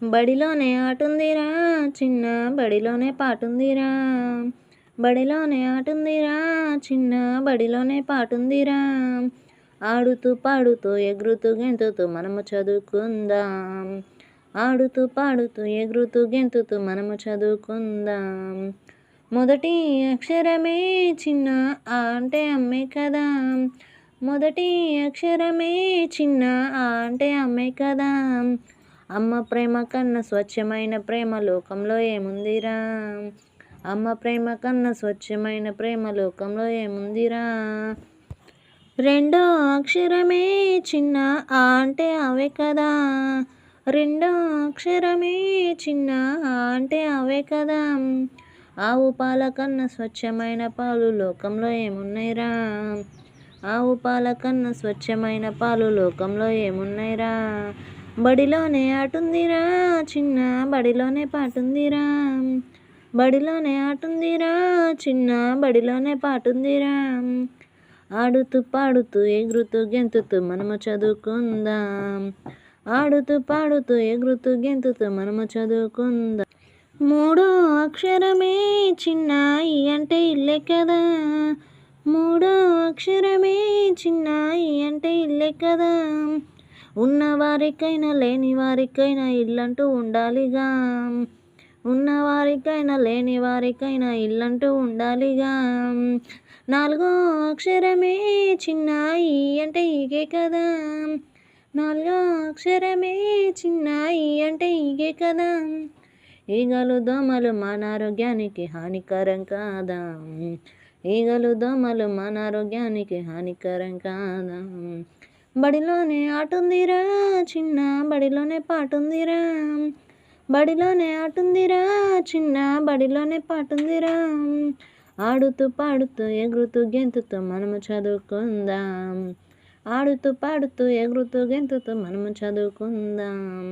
బడిలోనే ఆటుందిరా చిన్న బడిలోనే పాటుందిరా, బడిలోనే ఆటుందిరా చిన్న బడిలోనే పాటుందిరా. ఆడుతూ పాడుతూ ఎగురుతూ గెంతుతూ మనము చదువుకుందాం, ఆడుతూ పాడుతూ ఎగురుతూ గెంతుతూ మనము చదువుకుందాం. మొదటి అక్షరమే చిన్న ఆ అంటే అమ్మే కదా, మొదటి అక్షరమే చిన్న ఆ అంటే అమ్మే కదా. అమ్మ ప్రేమ కన్నా స్వచ్ఛమైన ప్రేమ లోకంలో ఏముందిరా, అమ్మ ప్రేమ కన్నా స్వచ్ఛమైన ప్రేమ లోకంలో ఏముందిరా. రెండో అక్షరమే చిన్న ఆ అంటే అవే కదా, రెండో అక్షరమే చిన్న ఆ అంటే అవే కదా. ఆవు పాల కన్నా స్వచ్ఛమైన పాలు లోకంలో ఏమున్నాయిరా, ఆవు పాల కన్నా స్వచ్ఛమైన పాలు లోకంలో ఏమున్నాయిరా. బడిలోనే ఆటుందిరా చిన్న బడిలోనే పాటుందిరా, బడిలోనే ఆటుందిరా చిన్న బడిలోనే పాటుందిరా. ఆడుతూ పాడుతూ ఎగురుతూ గెంతుతూ మనము చదువుకుందాం, ఆడుతూ పాడుతూ ఎగురుతూ గెంతుతూ మనము చదువుకుందాం. మూడో అక్షరమే చిన్న ఈ అంటే ఇల్లే కదా, మూడో అక్షరమే చిన్న ఈ అంటే ఇల్లే కదా. ఉన్నవారికైనా లేని వారికైనా ఇల్లంటూ ఉండాలిగా, ఉన్నవారికైనా లేని వారికైనా ఇల్లంటూ ఉండాలిగా. నాలుగో అక్షరమే చిన్న ఈ అంటే ఈగే కదా, నాలుగో అక్షరమే చిన్న ఈ అంటే ఈగే కదా. ఈగలు దోమలు మన ఆరోగ్యానికి హానికరం కాదా, ఈగలు దోమలు మన ఆరోగ్యానికి హానికరం కాదా. బడిలోనే ఆటుందిరా చిన్న బడిలోనే పాటుందిరా, బడిలోనే ఆటుందిరా చిన్న బడిలోనే పాటుందిరా. ఆడుతూ పాడుతూ ఎగురుతూ గెంతుతూ మనము చదువుకుందాం, ఆడుతూ పాడుతూ ఎగురుతూ గెంతుతూ మనము చదువుకుందాం.